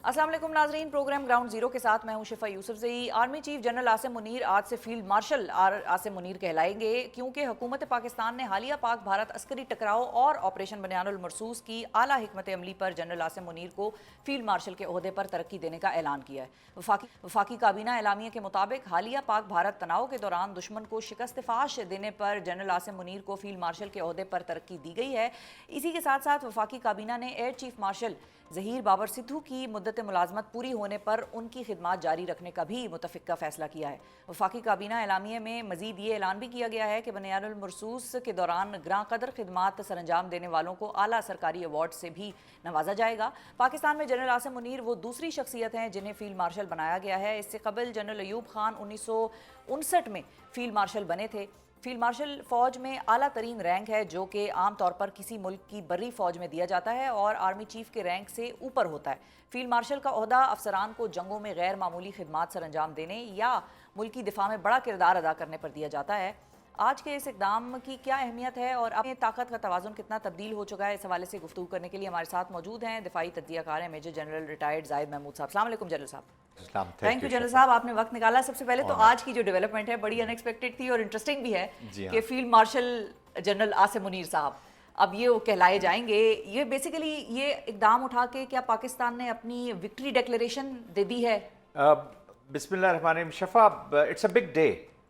अस्सलाम वालेकुम नाजरीन, प्रोग्राम ग्राउंड जीरो के साथ मैं हूं Shifa Yousafzai. Army chief general Asim Munir आज से फील्ड मार्शल आसिम मुनीर कहलाएंगे, क्योंकि हुकूमत पाकिस्तान ने हालिया पाक भारत अस्करी टकराव और ऑपरेशन बनियानुल मरसूस की आला हिकमत अमली पर जनरल आसिम मुनीर को फील्ड मार्शल के ओहदे पर तरक्की देने का ऐलान किया है। वफाकी काबीना एलामिया के मुताबिक हालिया पाक भारत तनाव के दौरान दुश्मन को शिकस्त फाश देने पर जनरल आसिम मुनीर को फील्ड मार्शल के ओहदे पर तरक्की दी गई है। इसी के साथ साथ वफाकी काबीना ने air chief marshal Zaheer Babar Sidhu की मुद्दत मुलाजमत पूरी होने पर उनकी खिदमात जारी रखने का भी मुतफ़िक़ा फ़ैसला किया है। वफाकी काबीना एलामिया में मज़ीद ये ऐलान भी किया गया है कि बनियानुल मरसूस के दौरान ग्रां कदर खिदमात सर अंजाम देने वालों को आला सरकारी अवार्ड से भी नवाजा जाएगा। पाकिस्तान में जनरल आसिम मुनीर वो दूसरी शख्सियत हैं जिन्हें फील्ड मार्शल बनाया गया है। इससे कबल जनरल अयूब खान 1959 में फील्ड मार्शल बने थे। फील्ड मार्शल फ़ौज में आला तरीन रैंक है, जो कि आम तौर पर किसी मुल्क की बर्री फ़ौज में दिया जाता है और आर्मी चीफ के रैंक से ऊपर होता है। फील्ड मार्शल का ओहदा अफसरान को जंगों में गैर मामूली खिदमात सर अंजाम देने या मुल्की दिफा में बड़ा किरदार अदा करने पर दिया जाता है। आज के इस इक़दाम की क्या अहमियत है और अपने ताकत का तवाज़ुन कितना तब्दील हो चुका है, इस हवाले से गुफ्तगू करने के लिए हमारे साथ मौजूद हैं दिफाई तज्ज़ियाकार हैं major general retired Zahid Mahmood साहब। अस्सलाम वालेकुम जनरल साहब। थैंक यू जनरल साहब, आपने वक्त निकाला। सबसे पहले तो आज की जो डेवलपमेंट है बड़ी अनएक्सपेक्टेड थी और इंटरेस्टिंग भी है कि field marshal general Asim Munir साहब अब ये वो कहलाए जाएंगे। ये बेसिकली ये इकदाम उठा के क्या पाकिस्तान ने अपनी विक्ट्री डिक्लेरेशन दे दी है? बिस्मिल्लाहिर्रहमानिर्रहीम Shafa, it's a big day,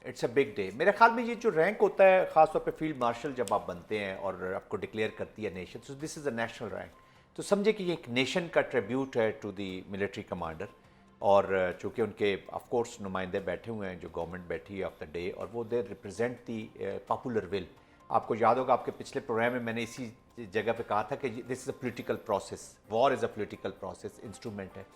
it's a big day. मेरे ख्याल में ये जो रैंक होता है ख़ासतौर पे फील्ड मार्शल जब आप बनते हैं और आपको डिक्लेयर करती है nation, so this is a national rank. तो समझे कि ये एक नेशन का ट्रिब्यूट है टू दी मिलिट्री कमांडर। और चूँकि उनके ऑफ कोर्स नुमाइंदे बैठे हुए हैं, जो गवर्नमेंट बैठी है ऑफ द डे, और वो they represent the popular will. आपको याद होगा आपके पिछले प्रोग्राम में मैंने इसी जगह पे कहा था कि this is a political process, war is a political process, instrument है।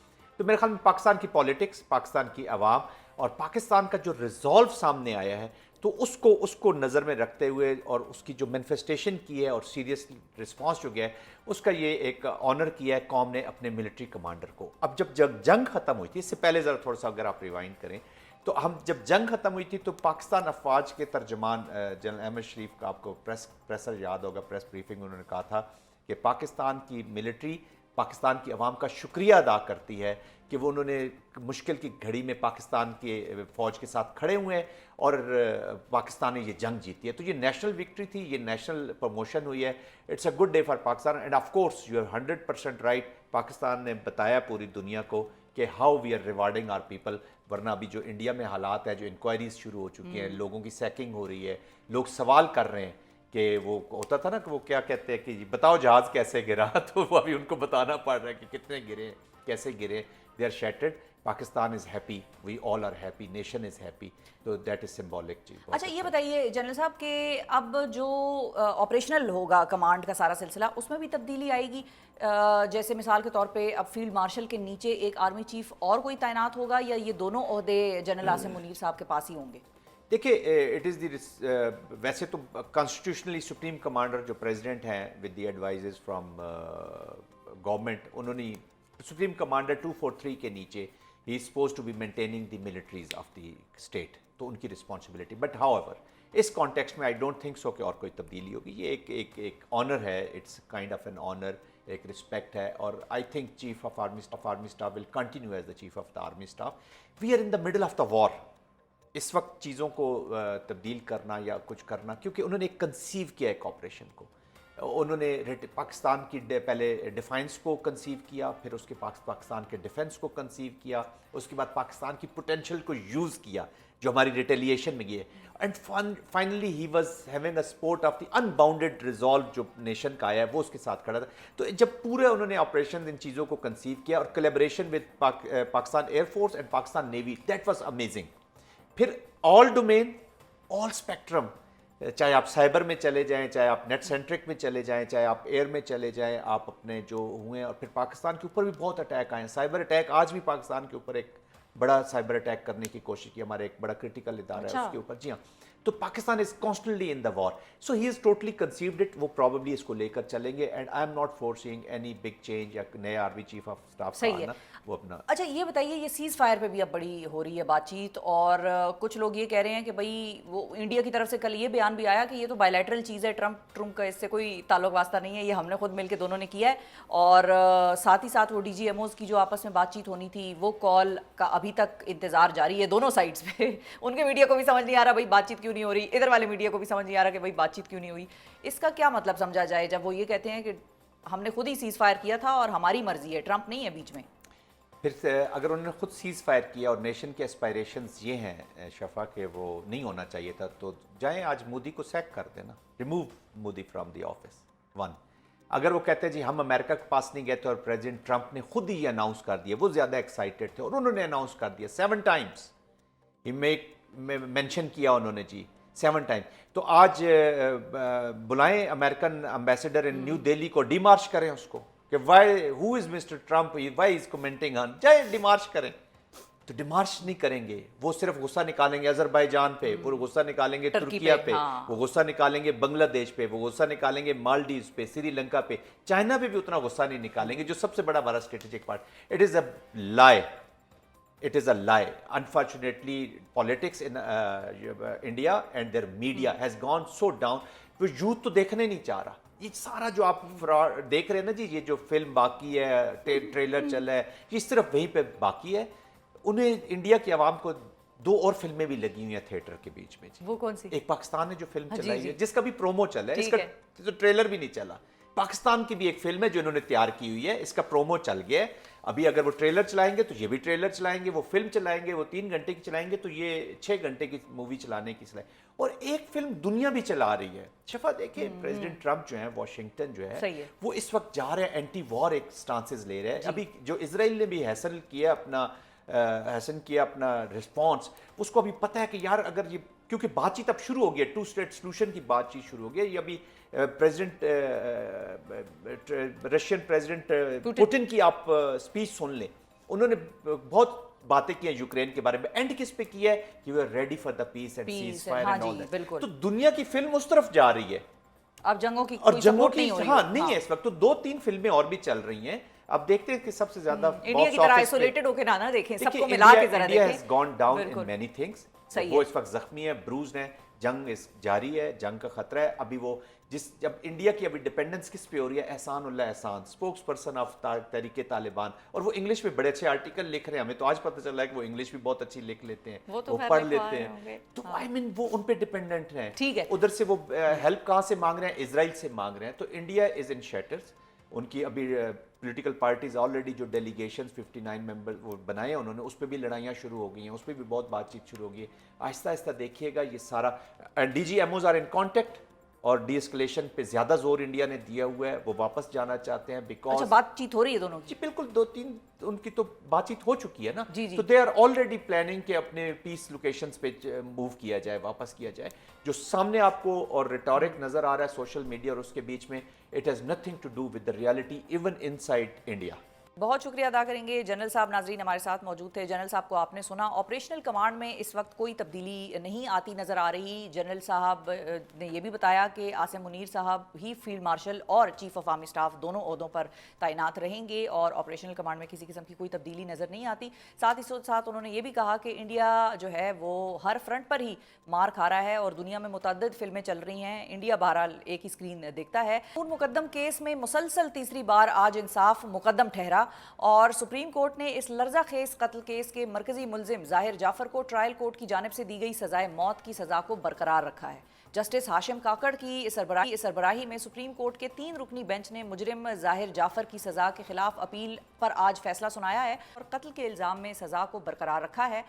तो मेरे ख्याल में पाकिस्तान की पॉलिटिक्स, पाकिस्तान की आवाम और पाकिस्तान का जो रिजॉल्व सामने आया है, तो उसको नज़र में रखते हुए और उसकी जो मैनिफेस्टेशन की है और सीरियस रिस्पांस जो गया है, उसका ये एक ऑनर किया है कौम ने अपने मिलिट्री कमांडर को। अब जब जंग ख़त्म हुई थी, इससे पहले ज़रा थोड़ा सा अगर आप रिवाइंड करें, तो हम जब जंग ख़त्म हुई थी तो पाकिस्तान अफवाज के तर्जमान जनरल अहमद शरीफ का आपको प्रेसर याद होगा, प्रेस ब्रीफिंग उन्होंने कहा था कि पाकिस्तान की मिलिट्री पाकिस्तान की आवाम का शुक्रिया अदा करती है कि वो उन्होंने मुश्किल की घड़ी में पाकिस्तान के फ़ौज के साथ खड़े हुए हैं और पाकिस्तान ने ये जंग जीती है। तो ये नेशनल विक्ट्री थी, ये नेशनल प्रमोशन हुई है। It's a good day for Pakistan and of course you are 100% right. Pakistan ने बताया पूरी दुनिया को कि how we are rewarding our people. वरना अभी जो इंडिया में हालात है, जो इंक्वायरीज शुरू हो चुकी हैं, लोगों की सैकिंग हो रही है, लोग सवाल कर रहे हैं कि वो होता था ना कि वो क्या कहते हैं कि बताओ जहाज़ कैसे गिरा, तो वो अभी उनको बताना पड़ रहा है कि कितने गिरे, कैसे गिरे। They are shattered. Pakistan is happy, we all are happy, nation is happy, तो दैट इज़ सिम्बॉलिक चीज़। अच्छा ये बताइए जनरल साहब कि अब जो ऑपरेशनल होगा कमांड का सारा सिलसिला, उसमें भी तब्दीली आएगी? जैसे मिसाल के तौर पे अब फील्ड मार्शल के नीचे एक आर्मी चीफ और कोई तैनात होगा या ये दोनों ओहदे जनरल आसिम मुनीर साहब के पास ही होंगे? देखिए, इट इज़ दी वैसे तो कॉन्स्टिट्यूशनली सुप्रीम कमांडर जो प्रेसिडेंट हैं with the advises from government, उन्होंने सुप्रीम कमांडर 243 के नीचे ही is suppose to be maintaining the militaries of the state, तो उनकी रिस्पॉन्सिबिलिटी। बट हाउएवर इस कॉन्टेक्स्ट में आई डोंट थिंक सो कि और कोई तब्दीली होगी। ये एक ऑनर है, it's kind of an honour, एक रिस्पेक्ट है। और I think chief of army staff will continue as the chief of the army staff. We are in the middle of the war. इस वक्त चीज़ों को तब्दील करना या कुछ करना, क्योंकि उन्होंने एक कंसीव किया एक ऑपरेशन को, उन्होंने पाकिस्तान की पहले डिफेंस को कंसीव किया, फिर उसके पाकिस्तान के डिफेंस को कंसीव किया, उसके बाद पाकिस्तान की पोटेंशियल को यूज़ किया जो हमारी रिटेलिएशन में ये, and finally he was having a support of the unbounded resolve जो नेशन का आया है, वो उसके साथ खड़ा था। तो जब पूरे उन्होंने ऑपरेशन इन चीज़ों को कंसीव किया और collaboration with Pakistan air force and Pakistan navy, that was amazing. फिर ऑल डोमेन, ऑल स्पेक्ट्रम, चाहे आप साइबर में चले जाएं, चाहे आप नेट सेंट्रिक में चले जाएं, चाहे आप एयर में चले जाएं, आप अपने जो हुए हैं, और फिर पाकिस्तान के ऊपर भी बहुत अटैक आए हैं। साइबर अटैक आज भी पाकिस्तान के ऊपर एक बड़ा साइबर अटैक करने की कोशिश की, हमारे एक बड़ा क्रिटिकल इदारा है उसके ऊपर। जी हाँ, तो Pakistan is constantly in the war, so he is totally conceived it, वो प्रॉब्ली इसको लेकर चलेंगे and I am not forcing any big change या नए आर्मी चीफ ऑफ स्टाफ सही है। आना वो अपना। अच्छा ये बताइए, ये सीज फायर पे भी अब बड़ी हो रही है बातचीत, और कुछ लोग ये कह रहे हैं कि भाई वो इंडिया की तरफ से कल ये बयान भी आया कि ये तो बायलैटरल चीज़ है, ट्रम्प का इससे कोई ताल्लुक वास्ता नहीं है, ये हमने खुद मिलकर दोनों ने किया है। और साथ ही साथ वो DGMOs की जो आपस में बातचीत होनी थी वो कॉल का अभी तक इंतजार जारी है दोनों साइड्स पे। उनके मीडिया को भी समझ नहीं आ रहा भाई बातचीत क्यों नहीं हो रही, इधर वाले मीडिया को भी समझ नहीं आ रहा कि भाई बातचीत क्यों नहीं हुई। इसका क्या मतलब समझा जाए जब वो ये कहते हैं कि हमने खुद ही सीज फायर किया था और हमारी मर्जी है, ट्रम्प नहीं है बीच में। फिर से अगर उन्होंने खुद सीज फायर किया और नेशन के एस्पायरेशंस ये हैं शफा के वो नहीं होना चाहिए था, तो जाएं आज मोदी को सैक कर देना, remove Modi from the office. One, अगर वो कहते हैं जी हम अमेरिका के पास नहीं गए थे और प्रेसिडेंट ट्रंप ने खुद ही अनाउंस कर दिया, वो ज़्यादा एक्साइटेड थे और उन्होंने अनाउंस कर दिया 7 टाइम्स, ही मेंशन किया उन्होंने जी 7 टाइम, तो आज बुलाएं American ambassador in New Delhi को, डिमार्च करें उसको कि why who is mister Trump, why is commenting on, जाए डिमार्च करें। तो डिमार्च नहीं करेंगे, वो सिर्फ गुस्सा निकालेंगे अजरबैजान पे, वो गुस्सा निकालेंगे तुर्किया पे, हाँ। वो गुस्सा निकालेंगे बांग्लादेश पे, वो गुस्सा निकालेंगे मालदीव्स पे, श्रीलंका पे, चाइना पे भी उतना गुस्सा नहीं निकालेंगे जो सबसे बड़ा हमारा strategic part. It is a lie, it is a lie. Unfortunately, politics in India and their media has gone so down, वो यूथ तो देखने नहीं चाह रहा। ये सारा जो आप देख रहे हैं ना जी, ये जो फिल्म बाकी है, ट्रेलर चल रहा है, ये सिर्फ वहीं पे बाकी है। उन्हें इंडिया की आवाम को 2 और फिल्में भी लगी हुई हैं थिएटर के बीच में जी। वो कौन सी? एक पाकिस्तान ने जो फिल्म हाँ, चलाई जी, है, जी। जिसका भी प्रोमो चला है, इसका तो ट्रेलर भी नहीं चला। पाकिस्तान की भी एक फिल्म है जो इन्होंने तैयार की हुई है, इसका प्रोमो चल गया है। अभी अगर वो ट्रेलर चलाएंगे तो ये भी ट्रेलर चलाएंगे, वो फिल्म चलाएंगे, वो 3 घंटे की चलाएंगे तो ये 6 घंटे की मूवी चलाने की चलाए, और एक फिल्म दुनिया भी चला रही है। शफा देखिए, प्रेसिडेंट ट्रम्प जो है, वाशिंगटन जो है, वो इस वक्त जा रहे हैं एंटी वॉर एक स्टांसेस ले रहे हैं। अभी जो इसराइल ने भी हैसन किया अपना रिस्पॉन्स, उसको अभी पता है कि यार अगर ये, क्योंकि बातचीत अब शुरू हो गई है, 2 स्टेट सोल्यूशन की बातचीत शुरू हो गई है। ये अभी रशियन प्रेसिडेंट पुतिन की आप स्पीच सुन लें, उन्होंने बहुत बातें की हैं यूक्रेन के बारे में, एंड किस पे किया है कि we are ready for the peace and ceasefire and all that. तो दुनिया की फिल्म उस तरफ जा रही है, अब जंगों की और जंगों की नहीं हो रही हाँ नहीं है इस वक्त, तो 2-3 फिल्में और भी चल रही हैं। अब देखते हैं कि सबसे ज्यादा इंडिया की तरह आइसोलेटेड होके ना देखें, सबको मिला के जरा देखें। India has gone down in many things, सही वो इस वक्त जख्मी है, ब्रूज है, जंग जारी है, जंग का खतरा है। अभी वो जब इंडिया की अभी डिपेंडेंस किस पे हो रही है, एहसान उल्लाह एहसान, स्पोक्स पर्सन ऑफ तहरीक तालिबान, और वो इंग्लिश में बड़े अच्छे आर्टिकल लिख रहे हैं। हमें तो आज पता चला है कि वो इंग्लिश भी बहुत अच्छी लिख लेते हैं, वो पढ़ लेते हैं। तो आई मीन वो उन पे डिपेंडेंट है, ठीक है। उधर से वो हेल्प कहाँ से मांग रहे हैं? इजराइल से मांग रहे हैं। तो इंडिया इज इन शेटर्स। उनकी अभी पॉलिटिकल पार्टीज ऑलरेडी जो डेलीगेशंस 59 मेंबर वो बनाए हैं उन्होंने, उस पर भी लड़ाइयाँ शुरू हो गई हैं, उस पर भी बहुत बातचीत शुरू हो गई है। आहिस्ता आहिस्ता देखिएगा ये सारा, DGMOs आर इन कॉन्टेक्ट, और डी-एस्केलेशन पे ज्यादा जोर इंडिया ने दिया हुआ है, वो वापस जाना चाहते हैं बिकॉज। अच्छा, बातचीत हो रही है दोनों की? जी बिल्कुल, 2-3 उनकी तो बातचीत हो चुकी है ना जी, जी। तो दे आर ऑलरेडी प्लानिंग कि अपने पीस लोकेशंस पे मूव किया जाए, वापस किया जाए। जो सामने आपको और रिटोरिक नजर आ रहा है सोशल मीडिया और उसके बीच में, it has nothing to do with the reality even inside India. बहुत शुक्रिया अदा करेंगे जनरल साहब। नाजरीन हमारे साथ मौजूद थे। जनरल साहब को आपने सुना, ऑपरेशनल कमांड में इस वक्त कोई तब्दीली नहीं आती नज़र आ रही। जनरल साहब ने यह भी बताया कि आसिम मुनीर साहब ही फील्ड मार्शल और चीफ ऑफ आर्मी स्टाफ दोनों ओहदों पर तैनात रहेंगे और ऑपरेशनल कमांड में किसी किस्म की कोई तब्दीली नज़र नहीं आती। साथ ही साथ उन्होंने ये भी कहा कि इंडिया जो है वो हर फ्रंट पर ही मार खा रहा है और दुनिया में मुतअद्दिद फिल्में चल रही हैं, इंडिया बहरहाल एक ही स्क्रीन देखता है। मुकदम केस में मुसलसल तीसरी बार आज इंसाफ मुकदम ठहरा और सुप्रीम कोर्ट ने इस लर्जा खेज कत्ल केस के मरकजी मुलजिम जाहिर जाफर को ट्रायल कोर्ट की जानिब से दी गई सजाए मौत की सजा को बरकरार रखा है। जस्टिस हाशिम काकड़ की सरबराही में सुप्रीम कोर्ट के 3 रुकनी बेंच ने मुजरिम जाहिर जाफर की सजा के खिलाफ अपील पर आज फैसला सुनाया है और कत्ल के इल्ज़ाम में सजा को बरकरार रखा है।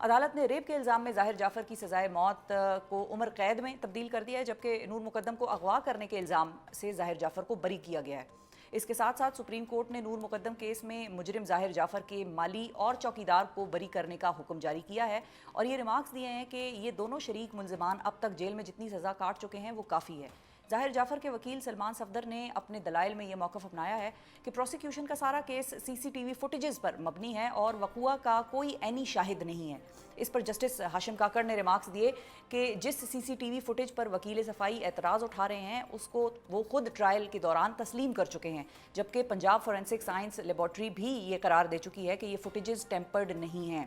अदालत ने रेप के इल्ज़ाम में जाहिर जाफर की सजाए मौत को उम्र कैद में तब्दील कर दिया है, जबकि नूर मुकद्दम को अगवा करने के इल्ज़ाम से जाहिर जाफर को बरी किया गया है। इसके साथ साथ सुप्रीम कोर्ट ने नूर मुकद्दम केस में मुजरिम जाहिर जाफर के माली और चौकीदार को बरी करने का हुक्म जारी किया है और ये रिमार्क्स दिए हैं कि ये दोनों शरीक मुलजिमान अब तक जेल में जितनी सज़ा काट चुके हैं वो काफ़ी है। ظاہر جعفر کے وکیل سلمان صفدر نے اپنے دلائل میں یہ موقف اپنایا ہے کہ پروسیکیوشن کا سارا کیس سی سی ٹی وی فوٹیجز پر مبنی ہے اور وقوع کا کوئی عینی شاہد نہیں ہے۔ اس پر جسٹس ہاشم کاکڑ نے ریمارکس دیے کہ جس سی سی ٹی وی فوٹیج پر وکیل صفائی اعتراض اٹھا رہے ہیں اس کو وہ خود ٹرائل کے دوران تسلیم کر چکے ہیں، جبکہ پنجاب فورینسک سائنس لیبارٹری بھی یہ قرار دے چکی ہے کہ یہ فوٹیجز ٹیمپرڈ نہیں ہیں۔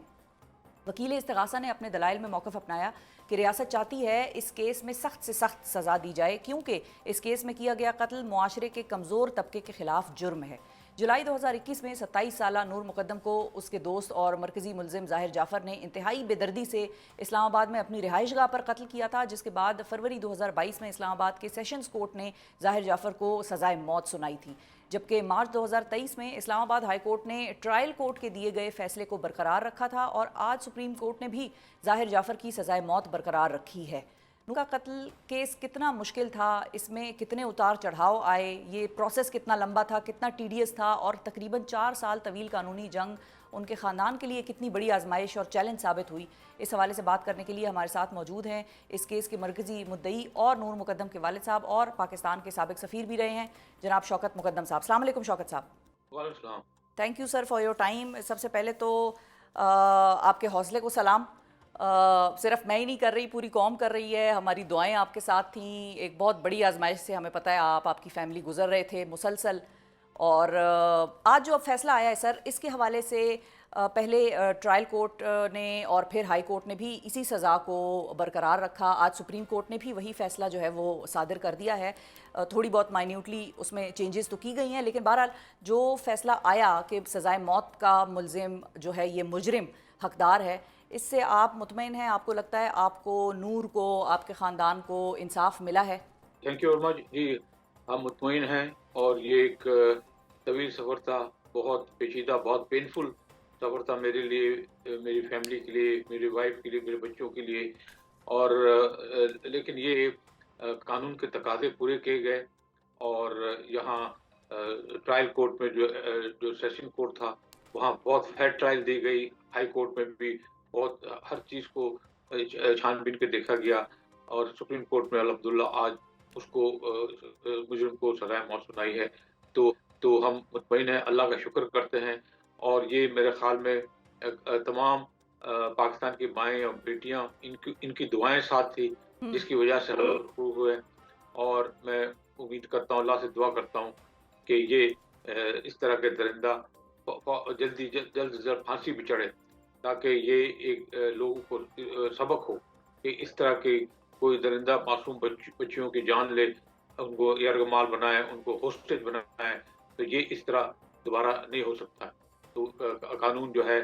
وکیل استغاثہ نے اپنے دلائل میں موقف اپنایا کہ ریاست چاہتی ہے اس کیس میں سخت سے سخت سزا دی جائے کیونکہ اس کیس میں کیا گیا قتل معاشرے کے کمزور طبقے کے خلاف جرم ہے۔ جولائی 2021 میں 27 سالہ نور مقدم کو اس کے دوست اور مرکزی ملزم ظاہر جعفر نے انتہائی بے دردی سے اسلام آباد میں اپنی رہائش گاہ پر قتل کیا تھا، جس کے بعد فروری 2022 میں اسلام آباد کے سیشنز کورٹ نے ظاہر جعفر کو سزائے موت سنائی تھی، جبکہ مارچ 2023 میں اسلام آباد ہائی کورٹ نے ٹرائل کورٹ کے دیے گئے فیصلے کو برقرار رکھا تھا اور آج سپریم کورٹ نے بھی ظاہر جعفر کی سزائے موت برقرار رکھی ہے۔ نور کا قتل کیس کتنا مشکل تھا، اس میں کتنے اتار چڑھاؤ آئے، یہ پروسیس کتنا لمبا تھا، کتنا ٹیڈیس تھا، اور تقریباً 4 سال طویل قانونی جنگ ان کے خاندان کے لیے کتنی بڑی آزمائش اور چیلنج ثابت ہوئی، اس حوالے سے بات کرنے کے لیے ہمارے ساتھ موجود ہیں اس کیس کے مرکزی مدعی اور نور مقدم کے والد صاحب اور پاکستان کے سابق سفیر بھی رہے ہیں جناب شوکت مقدم صاحب۔ السلام علیکم شوکت صاحب۔ وعلیکم السلام۔ Thank you sir for your time. سب سے پہلے تو آپ کے حوصلے کو سلام، صرف میں ہی نہیں کر رہی، پوری قوم کر رہی ہے، ہماری دعائیں آپ کے ساتھ تھیں، ایک بہت بڑی آزمائش سے ہمیں پتہ ہے آپ کی فیملی گزر رہے تھے مسلسل، اور آج جو اب فیصلہ آیا ہے سر اس کے حوالے سے پہلے ٹرائل کورٹ نے اور پھر ہائی کورٹ نے بھی اسی سزا کو برقرار رکھا، آج سپریم کورٹ نے بھی وہی فیصلہ جو ہے وہ صادر کر دیا ہے، تھوڑی بہت مائنیوٹلی اس میں چینجز تو کی گئی ہیں، لیکن بہرحال جو فیصلہ آیا کہ سزائے موت کا ملزم جو ہے یہ مجرم حقدار ہے، اس سے آپ مطمئن ہیں؟ آپ کو لگتا ہے آپ کو، نور کو، آپ کے خاندان کو انصاف ملا ہے؟ Thank you very much. جی ہم مطمئن ہیں، اور یہ ایک طویل سفر تھا، بہت پیچیدہ، بہت پینفل سفر تھا میرے لیے، میری فیملی کے لیے، میری وائف کے لیے، میرے بچوں کے لیے، اور لیکن یہ قانون کے تقاضے پورے کیے گئے، اور یہاں ٹرائل کورٹ میں جو سیشن کورٹ تھا وہاں بہت فیئر ٹرائل دی گئی، ہائی کورٹ میں بھی بہت ہر چیز کو چھان بین کے دیکھا گیا، اور سپریم کورٹ میں الحمدللہ آج اس کو مجرم کو سزائے موت سنائی ہے، تو ہم مطمئن ہیں، اللہ کا شکر کرتے ہیں، اور یہ میرے خیال میں تمام پاکستان کی مائیں اور بیٹیاں ان کی دعائیں ساتھ تھی، جس کی وجہ سے ہم خوب ہوئے، اور میں امید کرتا ہوں، اللہ سے دعا کرتا ہوں کہ یہ اس طرح کے درندہ جلد سے جلد پھانسی بھی چڑھے، تاکہ یہ ایک لوگوں کو سبق ہو کہ اس طرح کے کوئی درندہ معصوم بچیوں کی جان لے، ان کو یرغمال بنائے، ان کو ہوسٹیج بنائے، تو یہ اس طرح دوبارہ نہیں ہو سکتا۔ تو قانون جو ہے،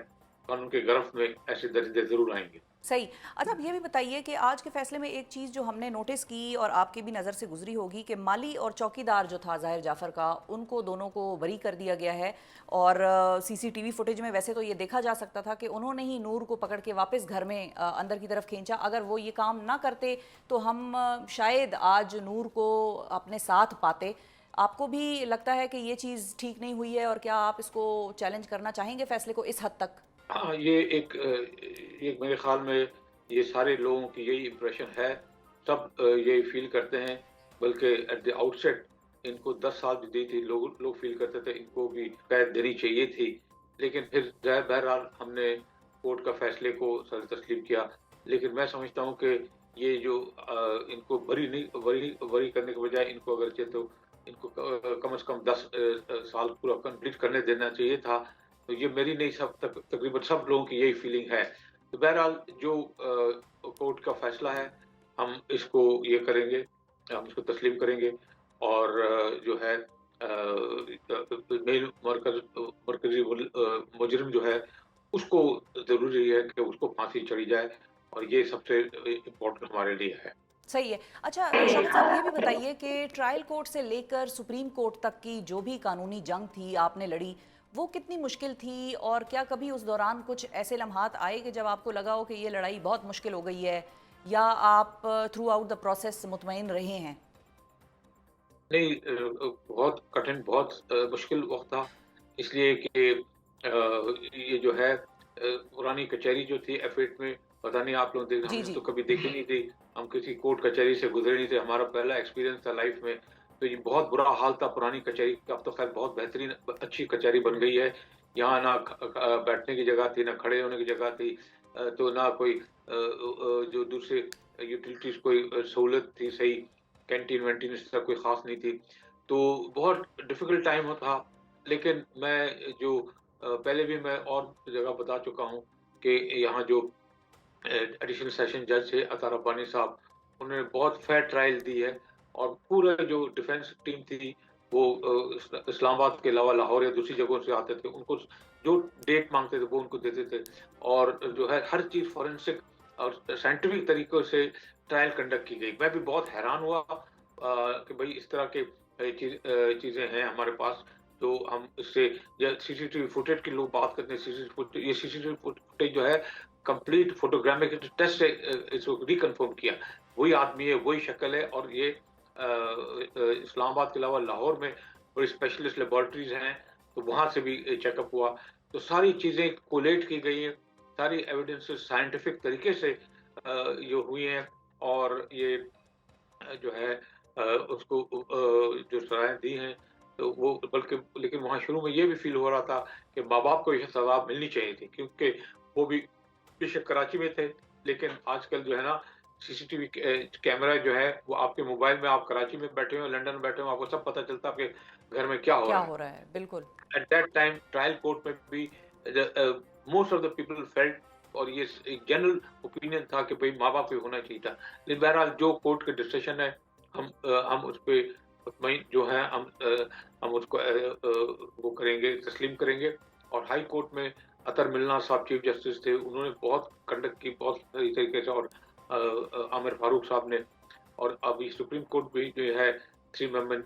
قانون کے گرفت میں ایسے درندے ضرور آئیں گے۔ صحیح۔ اچھا اب یہ بھی بتائیے کہ آج کے فیصلے میں ایک چیز جو ہم نے نوٹس کی اور آپ کی بھی نظر سے گزری ہوگی کہ مالی اور چوکیدار جو تھا ظاہر جعفر کا، ان کو دونوں کو بری کر دیا گیا ہے، اور سی سی ٹی وی فوٹیج میں ویسے تو یہ دیکھا جا سکتا تھا کہ انہوں نے ہی نور کو پکڑ کے واپس گھر میں اندر کی طرف کھینچا، اگر وہ یہ کام نہ کرتے تو ہم شاید آج نور کو اپنے ساتھ پاتے۔ آپ کو بھی لگتا ہے کہ یہ چیز ٹھیک نہیں ہوئی ہے، اور کیا آپ اس کو چیلنج کرنا چاہیں گے فیصلے کو اس حد تک؟ ہاں، یہ ایک میرے خیال میں یہ سارے لوگوں کی یہی امپریشن ہے، سب یہی فیل کرتے ہیں، بلکہ ایٹ دی آؤٹ سیٹ ان کو 10 سال بھی دی تھی، لوگ فیل کرتے تھے ان کو بھی قید دینی چاہیے تھی، لیکن پھر بہرحال ہم نے کورٹ کا فیصلے کو سر تسلیم کیا، لیکن میں سمجھتا ہوں کہ یہ جو ان کو بری کرنے کے بجائے ان کو اگرچہ تو ان کو کم از کم 10 سال پورا کمپلیٹ کرنے دینا چاہیے تھا، تو یہ میری نہیں، تقریباً سب لوگوں کی یہی فیلنگ ہے۔ تو بہرحال جو کورٹ کا فیصلہ ہے ہم اس کو یہ کریں گے، ہم اس کو تسلیم کریں گے، اور جو ہے مین مرکزی مجرم جو ہے اس کو ضروری ہے کہ اس کو پھانسی چڑھی جائے، اور یہ سب سے امپورٹنٹ ہمارے لیے ہے۔ صحیح ہے۔ اچھا شوکت صاحب یہ بھی بتائیے کہ ٹرائل کورٹ سے لے کر سپریم کورٹ تک کی جو بھی قانونی جنگ تھی آپ نے لڑی، وہ کتنی مشکل تھی، اور کیا کبھی اس دوران کچھ ایسے لمحات آئے کہ جب آپ کو لگا ہو کہ یہ لڑائی بہت مشکل ہو گئی ہے، یا آپ تھرو آؤٹ دا پروسیس مطمئن رہے ہیں؟ نہیں، بہت کٹھن، بہت مشکل وقت تھا، اس لیے کہ یہ جو ہے پرانی کچہری جو تھی ایف 8 میں، پتہ نہیں آپ لوگ جی ہم نے جی تو کبھی دیکھی نہیں تھی، हम किसी कोर्ट कचहरी से गुजरे नहीं थे, हमारा पहला एक्सपीरियंस था लाइफ में। तो ये बहुत बुरा हाल था पुरानी कचहरी का, अब तो खैर बहुत बेहतरीन अच्छी कचहरी बन गई है। यहाँ ना बैठने की जगह थी, ना खड़े होने की जगह थी, तो ना कोई जो दूसरे यूटिलिटीज कोई सहूलत थी सही, कैंटीन वैंटीन इस तरह कोई खास नहीं थी। तो बहुत डिफिकल्ट टाइम था। लेकिन मैं जो पहले भी मैं और जगह बता चुका हूँ कि यहाँ जो एडिशनल सेशन जज थे अतार रब्बानी साहब, उन्होंने बहुत फेयर ट्रायल दी है। और पूरे जो डिफेंस टीम थी वो इस्लामाबाद के अलावा लाहौर या दूसरी जगहों से आते थे, उनको जो डेट मांगते थे वो उनको देते थे। और जो है हर चीज़ फॉरेंसिक और साइंटिफिक तरीकों से ट्रायल कंडक्ट की गई। मैं भी बहुत हैरान हुआ कि भाई इस तरह के चीज़ें हैं हमारे पास, तो हम इससे या सीसीटीवी फुटेज की लोग बात करते हैं। सीसीटीवी फुटेज जो है कंप्लीट फोटोग्रामिक टेस्ट से इसको रिकन्फर्म किया, वही आदमी है, वही शक्ल है। और ये इस्लामाबाद के अलावा लाहौर में बड़ी स्पेशलिस्ट लेबोरेटरीज हैं, तो वहाँ से भी चेकअप हुआ। तो सारी चीज़ें कोलेट की गई हैं, सारी एविडेंसेस साइंटिफिक तरीके से जो हुई हैं। और ये जो है उसको जो सराहें दी हैं, तो वो बल्कि लेकिन वहाँ शुरू में ये भी फील हो रहा था कि माँ बाप को ये सज़ा मिलनी चाहिए थी, क्योंकि वो भी बेशक कराची में थे, लेकिन आजकल जो है ना सीसीटीवी कैमरा जो है वो आपके मोबाइल में, आप कराची में बैठे हो, लंदन में बैठे हो, आपको सब पता चलता है आपके घर में क्या हो क्या रहा है। हो रहा है, बिल्कुल। At that time trial court में भी most of the people felt, और ये एक जनरल ओपिनियन था कि भाई माँ बाप भी होना चाहिए था। लेकिन बहरहाल जो कोर्ट के डिसीजन है, हम उस पे जो है हम उसको वो करेंगे, तस्लीम करेंगे। और हाई कोर्ट में अतर मिलना साहब चीफ जस्टिस थे, उन्होंने बहुत कंडक्ट की बहुत सही तरीके से। और आमिर फारूक साहब ने, और अभी सुप्रीम कोर्ट भी जो है 3 मेंबर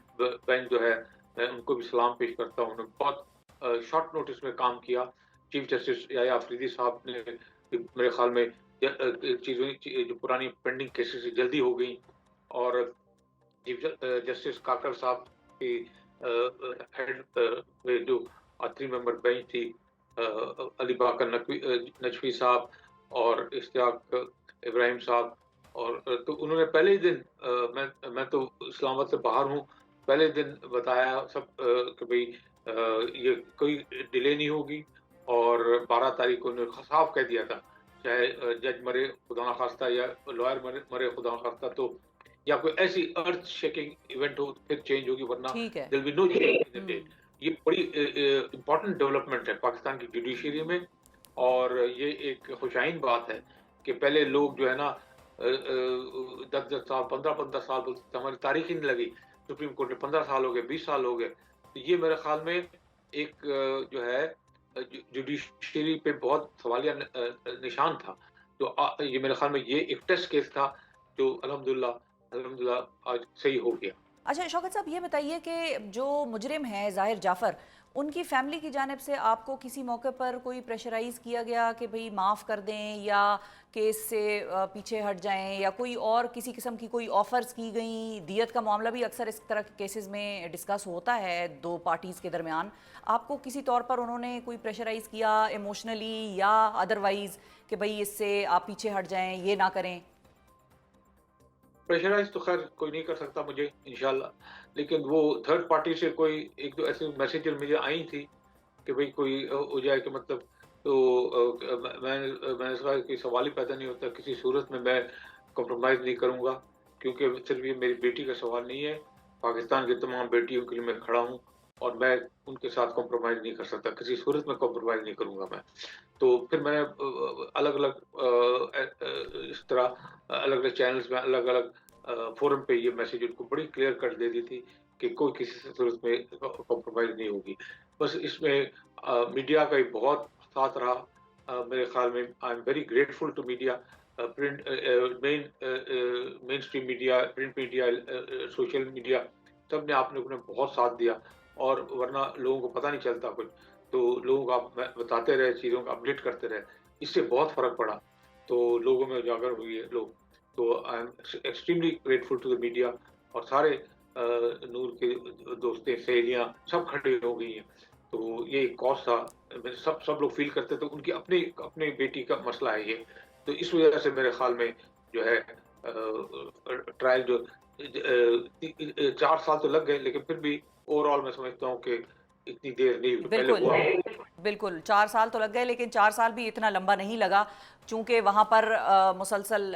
बेंच जो है, मैं उनको भी सलाम पेश करता हूँ। उन्होंने बहुत शॉर्ट नोटिस में काम किया। चीफ जस्टिस याया अफरीदी साहब ने मेरे ख्याल में चीज़ों जो पुरानी पेंडिंग केसेस जल्दी हो गई। और चीफ जस्टिस काकर साहब की हेड में जो 3 मेंबर बेंच थी, अली बाकर नकवी साहब और इश्तियाक इब्राहिम साहब। और तो उन्होंने पहले ही दिन, मैं तो इस्लामाबाद से बाहर हूँ, पहले दिन बताया सब कि भाई ये कोई डिले नहीं होगी। और 12 तारीख को उन्होंने साफ कह दिया था, चाहे जज मरे खुदा ना खास्ता या लॉयर मरे खुदा ना खास्ता, तो या कोई ऐसी अर्थ शेकिंग इवेंट हो तो फिर चेंज होगी, वरना ठीक है। There will be no change in the day. ये बड़ी इम्पोर्टेंट डेवलपमेंट है पाकिस्तान की जुडिशरी में। और ये एक खुशाइन बात है कि पहले लोग जो है ना 10-10 साल 15-15 साल बोलते थे, हमारी तारीख ही नहीं लगी, सुप्रीम कोर्ट में 15 साल हो गए, 20 साल हो गए। तो ये मेरे ख्याल में एक जो है जुडिशरी पे बहुत सवालिया निशान था। तो ये मेरे ख्याल में ये एक टेस्ट केस था जो अल्हम्दुलिल्लाह आज सही हो गया। अच्छा शौकत साहब, ये बताइए कि जो मुजरिम है ज़ाहिर जाफ़र, उनकी फैमिली की जानिब से आपको किसी मौके पर कोई प्रेशराइज़ किया गया कि भाई माफ़ कर दें या केस से पीछे हट जाएं, या कोई और किसी किस्म की कोई ऑफ़र्स की गई? दियत का मामला भी अक्सर इस तरह के केसेस में डिस्कस होता है दो पार्टीज़ के दरमियान। आपको किसी तौर पर उन्होंने कोई प्रेशराइज़ किया इमोशनली या अदरवाइज़ कि भाई इससे आप पीछे हट जाएं, ये ना करें? प्रेशराइज तो खैर कोई नहीं कर सकता मुझे इंशाल्लाह, लेकिन वो थर्ड पार्टी से कोई एक दो ऐसे मैसेजेस मुझे आई थी कि भाई कोई हो जाए कि मतलब, तो मैंने कहा कि सवाल ही पैदा नहीं होता, किसी सूरत में मैं कॉम्प्रोमाइज़ नहीं करूँगा, क्योंकि सिर्फ ये मेरी बेटी का सवाल नहीं है, पाकिस्तान की तमाम बेटियों के लिए मैं खड़ा हूँ। और मैं उनके साथ कॉम्प्रोमाइज़ नहीं कर सकता, किसी सूरत में कॉम्प्रोमाइज़ नहीं करूँगा मैं। तो फिर मैंने अलग अलग इस तरह अलग अलग चैनल्स में अलग अलग फोरम पे ये मैसेज उनको बड़ी क्लियर कट दे दी थी कि कोई किसी से सूरत में कॉम्प्रोमाइज़ नहीं होगी। बस इसमें मीडिया का ही बहुत साथ रहा। मेरे ख्याल में I am very grateful to media, print mainstream media, print media, social media, सब ने आपने अपने बहुत साथ दिया। और वरना लोगों को पता नहीं चलता कुछ, तो लोगों को आप बताते रहे, चीज़ों का अपडेट करते रहे, इससे बहुत फ़र्क पड़ा। तो लोगों में उजागर हुई है लोग। तो I am extremely grateful to the media. और सारे नूर के दोस्तें सहेलियाँ सब खड़ी हो गई हैं। तो ये एक कॉज था, सब लोग फील करते थे, उनकी अपनी अपनी बेटी का मसला है ये। तो इस वजह से मेरे ख्याल में जो है ट्रायल जो 4 साल तो लग गए, लेकिन फिर भी ओवरऑल मैं समझता हूँ कि इतनी देर नहीं हुई, पहले बिल्कुल हुआ। बिल्कुल 4 साल तो लग गए, लेकिन 4 साल भी इतना लंबा नहीं लगा, चूंकि वहाँ पर मुसलसल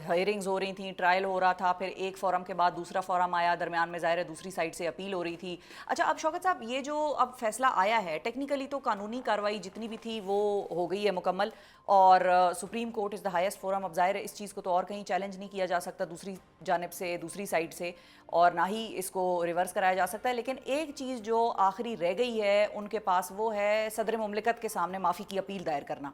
हेयरिंग्स हो रही थी, ट्रायल हो रहा था, फिर एक फोरम के बाद दूसरा फोरम आया, दरमियान में ज़ाहिर है दूसरी साइड से अपील हो रही थी। अच्छा, अब शौकत साहब, ये जो अब फैसला आया है, टेक्निकली तो कानूनी कार्रवाई जितनी भी थी वो हो गई है मुकम्मल, और supreme court is the highest forum. अब ज़ाहिर है इस चीज़ को तो और कहीं चैलेंज नहीं किया जा सकता दूसरी जानिब से, दूसरी साइड से, और ना ही इसको रिवर्स कराया जा सकता है। लेकिन एक चीज़ जो आखिरी रह गई है उनके पास, वो है सदर मुमलिकत के सामने माफ़ी की अपील दायर करना,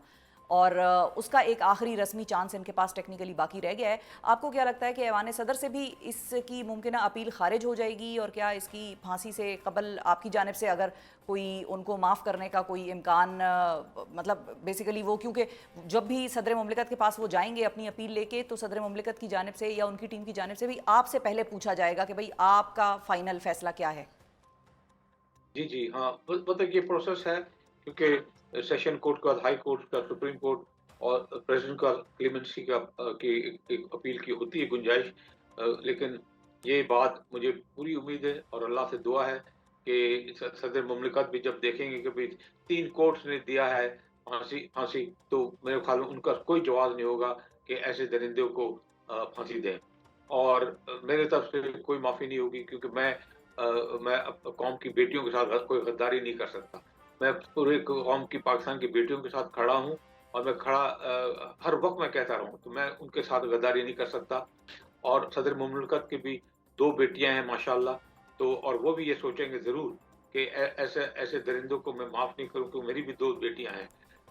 और उसका एक आखिरी रस्मी चांस इनके पास टेक्निकली बाकी रह गया है। आपको क्या लगता है कि ऐवान सदर से भी इसकी मुमकिन अपील खारिज हो जाएगी, और क्या इसकी फांसी से कबल आपकी जानिब से अगर कोई उनको माफ़ करने का कोई इम्कान, मतलब बेसिकली वो, क्योंकि जब भी सदर मुमलिकत के पास वो जाएंगे अपनी अपील लेके, तो सदर मुमलिकत की जानिब से या उनकी टीम की जानिब से भी आपसे पहले पूछा जाएगा कि भाई आपका फ़ाइनल फ़ैसला क्या है। जी, जी, हाँ, मतलब ये प्रोसेस है, क्योंकि सेशन कोर्ट का, हाई कोर्ट का, सुप्रीम कोर्ट और प्रेसिडेंट का क्लेमेंसी का की एक अपील की होती है गुंजाइश। लेकिन ये बात मुझे पूरी उम्मीद है और अल्लाह से दुआ है कि सदर मुमलिकत भी जब देखेंगे कि भाई 3 कोर्ट्स ने दिया है फांसी फांसी, तो मेरे ख्याल में उनका कोई जवाब नहीं होगा कि ऐसे दरिंदों को फांसी दें। और मेरे तरफ से कोई माफ़ी नहीं होगी, क्योंकि मैं कौम की बेटियों के साथ कोई गद्दारी नहीं कर सकता। मैं पूरे कौम की, पाकिस्तान की बेटियों के साथ खड़ा हूँ, और मैं खड़ा हर वक्त मैं कहता रहूँ, तो मैं उनके साथ गद्दारी नहीं कर सकता। और सदर मुमलिकत की भी 2 बेटियाँ हैं माशाअल्लाह, तो और वो भी ये सोचेंगे ज़रूर कि ऐसे ऐसे दरिंदों को मैं माफ़ नहीं करूँ, क्योंकि मेरी भी 2 बेटियाँ हैं।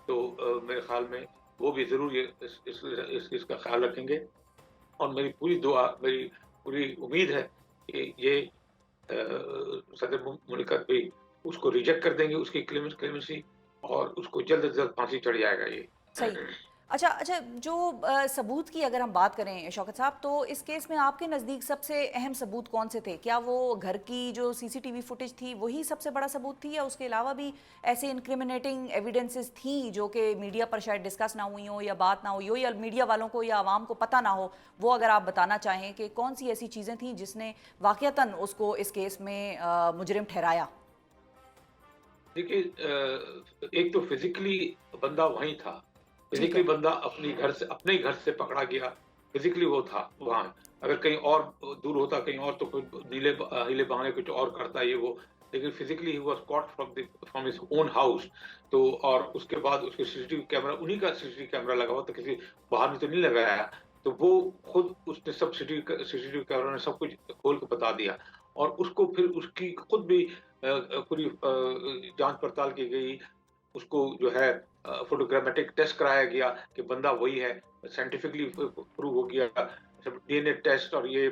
तो मेरे ख़्याल में वो भी ज़रूर ये इस चीज़ का ख़्याल रखेंगे, और मेरी पूरी दुआ, मेरी पूरी उम्मीद है कि ये सदर मुमलिकत भी उसको रिजेक्ट कर देंगे, उसकी क्लेमेंसी, और उसको जल्द से जल्द फांसी चढ़ जाएगा ये। सही। अच्छा अच्छा, जो सबूत की अगर हम बात करें शौकत साहब, तो इस केस में आपके नज़दीक सबसे अहम सबूत कौन से थे? क्या वो घर की जो सीसीटीवी फुटेज थी वही सबसे बड़ा सबूत थी, या उसके अलावा भी ऐसे इनक्रिमिनेटिंग एविडेंसेस थी जो कि मीडिया पर शायद डिस्कस ना हुई हो, या बात ना हुई हो, या मीडिया वालों को या आवाम को पता ना हो? वो अगर आप बताना चाहें कि कौन सी ऐसी चीज़ें थी जिसने वाक़यतन उसको इस केस में मुजरिम ठहराया? देखिए, एक तो फिजिकली बंदा वहीं था, ठीक फिजिकली है। बंदा अपने ही घर से पकड़ा गया, फिजिकली वो था वहाँ। अगर कहीं और दूर होता, कहीं और, तो कोई हीले बहाने कुछ और करता ये वो, लेकिन physically he was cot from his own house. तो और उसके बाद उसके सीसीटीवी कैमरा, उन्हीं का सीसीटीवी कैमरा लगा हुआ था, किसी बाहर ने तो नहीं लगाया। तो वो खुद उसने सब सीसीटीवी कैमरा ने सब कुछ खोल के बता दिया, और उसको फिर उसकी खुद भी पूरी जांच पड़ताल की गई। उसको जो है फोटोग्रामेटिक टेस्ट कराया गया कि बंदा वही है, साइंटिफिकली प्रूव हो गया। डीएनए टेस्ट और ये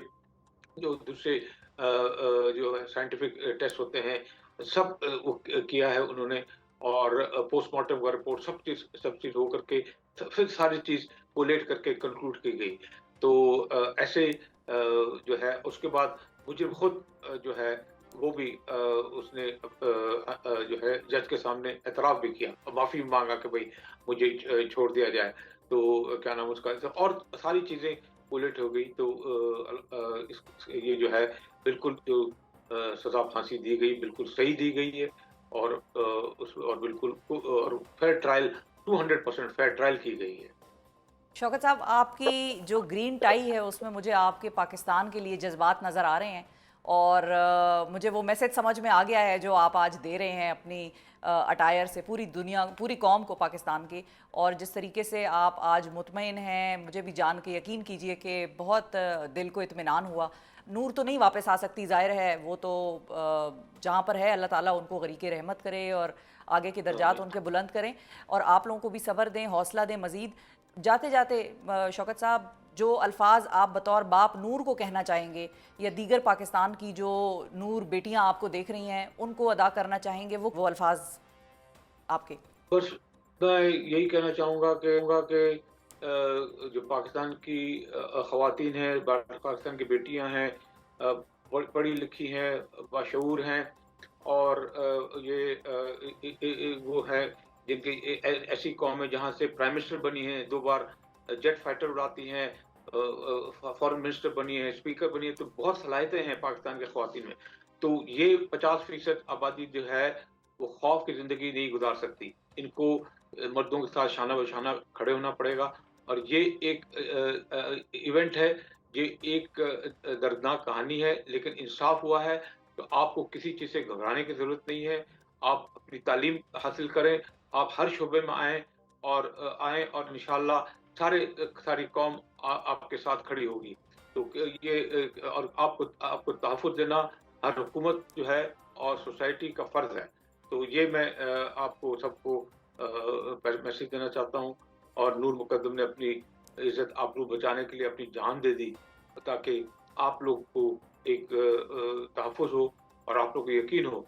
जो दूसरे जो है साइंटिफिक टेस्ट होते हैं, सब वो किया है उन्होंने, और पोस्टमार्टम का रिपोर्ट, सब चीज़ हो करके फिर सारी चीज़ कोलेट करके कंक्लूड की गई। तो ऐसे जो है उसके बाद मुझे खुद जो है वो भी उसने जो है जज के सामने एतराफ़ भी किया, माफ़ी माँगा कि भई मुझे छोड़ दिया जाए। तो क्या नाम उसका, और सारी चीज़ें कोलेट हो गई। तो ये जो है बिल्कुल जो सज़ा फांसी दी गई बिल्कुल सही दी गई है, और और बिल्कुल और फेयर ट्रायल, 200% फेयर ट्रायल की गई है। शौकत साहब, आपकी जो ग्रीन टाई है उसमें मुझे आपके पाकिस्तान के लिए जज्बात नज़र आ रहे हैं, और मुझे वो मैसेज समझ में आ गया है जो आप आज दे रहे हैं अपनी अटायर से पूरी दुनिया, पूरी कौम को पाकिस्तान की। और जिस तरीके से आप आज मुतमईन हैं, मुझे भी जान के यकीन कीजिए कि बहुत दिल को इत्मीनान हुआ। नूर तो नहीं वापस आ सकती, ज़ाहिर है, वो तो जहाँ पर है अल्लाह ताला उनको गरीक़ रहमत करे और आगे के दर्जात उनके बुलंद करें, और आप लोगों को भी सब्र दें, हौसला दें मज़ीद। जाते जाते शौकत साहब, जो अल्फाज आप बतौर बाप नूर को कहना चाहेंगे, या दीगर पाकिस्तान की जो नूर बेटियां आपको देख रही हैं उनको अदा करना चाहेंगे, वो अल्फाज आपके? बस मैं यही कहना चाहूँगा कि जो पाकिस्तान की ख़वातीन हैं, पाकिस्तान की बेटियां हैं, पढ़ी लिखी हैं, बाशऊर हैं, और वो है जिनकी ऐसी कौम है जहाँ से प्राइम मिनिस्टर बनी है, 2 बार जेट फाइटर उड़ाती हैं, फॉरेन मिनिस्टर बनी है, स्पीकर बनी है, तो बहुत सलाहियतें हैं पाकिस्तान के ख़वातीन में। तो ये 50% आबादी जो है वो खौफ की ज़िंदगी नहीं गुजार सकती। इनको मर्दों के साथ शाना बशाना खड़े होना पड़ेगा। और ये एक इवेंट है, ये एक दर्दनाक कहानी है, लेकिन इंसाफ हुआ है। तो आपको किसी चीज़ से घबराने की ज़रूरत नहीं है। आप अपनी तालीम हासिल करें, आप हर शोबे में आएँ और इंशाअल्लाह सारी कौम आपके साथ खड़ी होगी। तो ये और आपको तहफ़्फ़ुज़ देना हर हुकूमत जो है और सोसाइटी का फ़र्ज़ है। तो ये मैं आपको सबको मैसेज देना चाहता हूँ। और नूर मुक़द्दम ने अपनी इज़्ज़त आबरू बचाने के लिए अपनी जान दे दी, ताकि आप लोग को एक तहफ़्फ़ुज़ हो और आप लोग को यकीन हो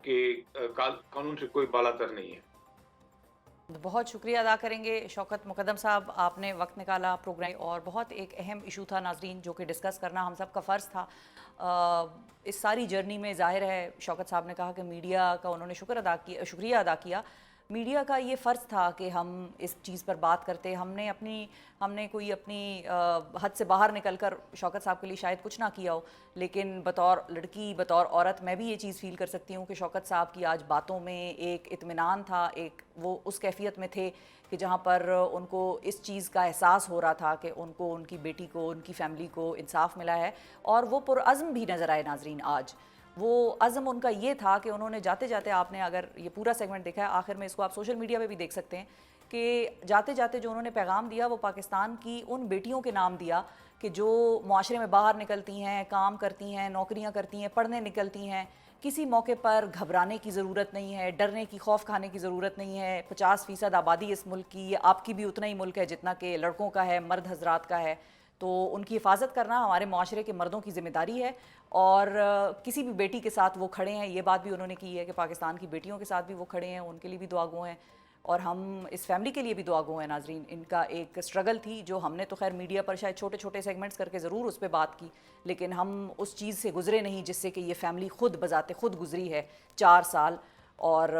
कि कानून से कोई बालातर नहीं है। बहुत शुक्रिया अदा करेंगे शौकत मुकद्दम साहब, आपने वक्त निकाला प्रोग्राम, और बहुत एक अहम इशू था नाजरीन जो कि डिस्कस करना हम सब का फ़र्ज़ था। इस सारी जर्नी में ज़ाहिर है शौकत साहब ने कहा कि मीडिया का उन्होंने शुक्रिया अदा किया। मीडिया का ये फ़र्ज़ था कि हम इस चीज़ पर बात करते, हमने कोई अपनी हद से बाहर निकलकर शौकत साहब के लिए शायद कुछ ना किया हो, लेकिन बतौर लड़की, बतौर औरत मैं भी ये चीज़ फ़ील कर सकती हूँ कि शौकत साहब की आज बातों में एक इत्मीनान था, एक वो उस कैफ़ियत में थे कि जहाँ पर उनको इस चीज़ का एहसास हो रहा था कि उनको, उनकी बेटी को, उनकी फ़ैमिली को इंसाफ मिला है, और वो पुरअज़्म भी नज़र आए नाजरीन। आज वो अज़म उनका ये था कि उन्होंने जाते जाते, आपने अगर ये पूरा सेगमेंट देखा है, आखिर में इसको आप सोशल मीडिया पे भी देख सकते हैं कि जाते जाते जो उन्होंने पैगाम दिया वो पाकिस्तान की उन बेटियों के नाम दिया कि जो मुआशरे में बाहर निकलती हैं, काम करती हैं, नौकरियां करती हैं, पढ़ने निकलती हैं। किसी मौके पर घबराने की ज़रूरत नहीं है, डरने की, खौफ खाने की ज़रूरत नहीं है। 50% आबादी इस मुल्क की, आपकी भी उतना ही मुल्क है जितना कि लड़कों का है, मर्द हजरात का है। तो उनकी हिफाजत करना हमारे मुआशरे के मर्दों की ज़िम्मेदारी है, और किसी भी बेटी के साथ वो खड़े हैं। ये बात भी उन्होंने की है कि पाकिस्तान की बेटियों के साथ भी वो खड़े हैं, उनके लिए भी दुआ गो हैं, और हम इस फैमिली के लिए भी दुआ गो हैं नाजरीन। इनका एक स्ट्रगल थी जो हमने तो खैर मीडिया पर शायद छोटे छोटे सेगमेंट्स करके ज़रूर उस पर बात की, लेकिन हम उस चीज़ से गुजरे नहीं जिससे कि ये फैमिली खुद बजाते खुद गुजरी है 4 साल। और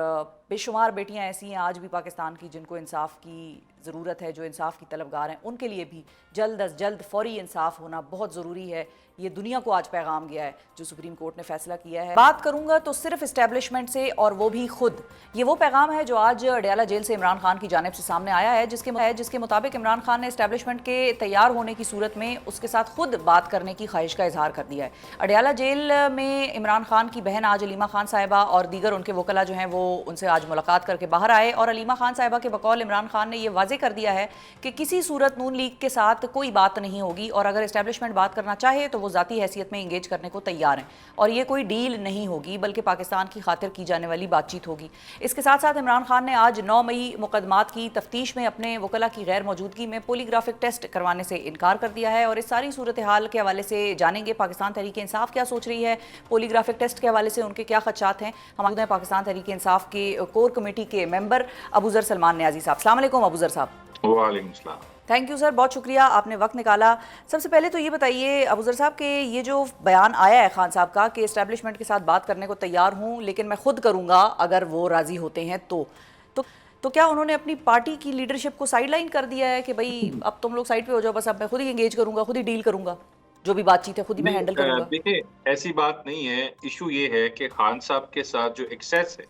बेशुमार बेटियां ऐसी हैं आज भी पाकिस्तान की जिनको इंसाफ की ज़रूरत है, जो इंसाफ की तलबगार हैं। उनके लिए भी जल्द अज जल्द फौरी इंसाफ होना बहुत ज़रूरी है। ये दुनिया को आज पैगाम गया है जो सुप्रीम कोर्ट ने फैसला किया है। बात करूंगा तो सिर्फ इस्टेब्लिशमेंट से, और वो भी खुद। ये वो पैगाम है जो आज अडयाला जेल से इमरान खान की जानिब से सामने आया है, जिसके मुताबिक इमरान खान ने इस्टेब्लिशमेंट के तैयार होने की सूरत में उसके साथ खुद बात करने की ख्वाहिश का इजहार कर दिया है। अडयाला जेल में इमरान खान की बहन आज अलीमा खान साहिबा और दीगर उनके वकला जो हैं वो उनसे आज मुलाकात करके बाहर आए, और अलीमा खान साहिबा के बकौल इमरान खान ने यह वाजे कर दिया है कि किसी सूरत नून लीग के साथ कोई बात नहीं होगी, और अगर इस्टेब्लिशमेंट बात करना चाहे तो वो ज़ाती हैसियत में इंगेज करने को तैयार हैं, और ये कोई डील नहीं होगी बल्कि पाकिस्तान की खातिर की जाने वाली बातचीत होगी। इसके साथ साथ इमरान खान ने आज 9 मई मुकदमात की तफ्तीश में अपने वकला की गैर मौजूदगी में पोलीग्राफिक टेस्ट करवाने से इनकार कर दिया है, और इस सारी सूरत हाल के हवाले से जानेंगे पाकिस्तान तहरीक इंसाफ क्या सोच रही है, पोलीग्राफिक टेस्ट के हवाले से उनके क्या खदशात हैं। हमारे पाकिस्तान तहरीक इंसाफ के कोर कमेटी के मेंबर अबूज़र सलमान न्याजी साहब। अस्सलाम वालेकुम अबूज़र साहब। वालेकुम सलाम। थैंक यू सर, बहुत शुक्रिया, आपने वक्त निकाला। सबसे पहले तो ये बताइए अबूज़र साहब कि ये जो बयान आया है खान साहब का कि इस्टेब्लिशमेंट के साथ बात करने को तैयार हूँ लेकिन मैं खुद करूँगा अगर वो राज़ी होते हैं तो क्या उन्होंने अपनी पार्टी की लीडरशिप को साइड लाइन कर दिया है कि भाई अब तुम लोग साइड पे हो जाओ, बस अब मैं खुद ही एंगेज करूँगा, खुद ही डील करूँगा, जो भी बातचीत है खुद ही मैं हैंडल करूँगा? देखिए, ऐसी बात नहीं है। इशू ये है कि खान साहब के साथ जो एक्सेस है,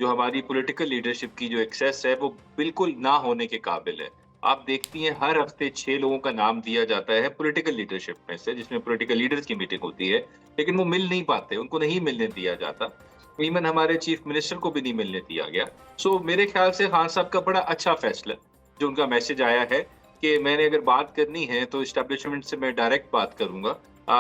जो हमारी पॉलिटिकल लीडरशिप की जो एक्सेस है, वो बिल्कुल ना होने के काबिल है। आप देखती हैं हर हफ्ते 6 लोगों का नाम दिया जाता है पॉलिटिकल लीडरशिप में से, जिसमें पॉलिटिकल लीडर्स की मीटिंग होती है, लेकिन वो मिल नहीं पाते, उनको नहीं मिलने दिया जाता। इवन हमारे चीफ मिनिस्टर को भी नहीं मिलने दिया गया। सो मेरे ख्याल से खान साहब का बड़ा अच्छा फैसला जो उनका मैसेज आया है कि मैंने अगर बात करनी है तो इस्टेब्लिशमेंट से मैं डायरेक्ट बात करूंगा,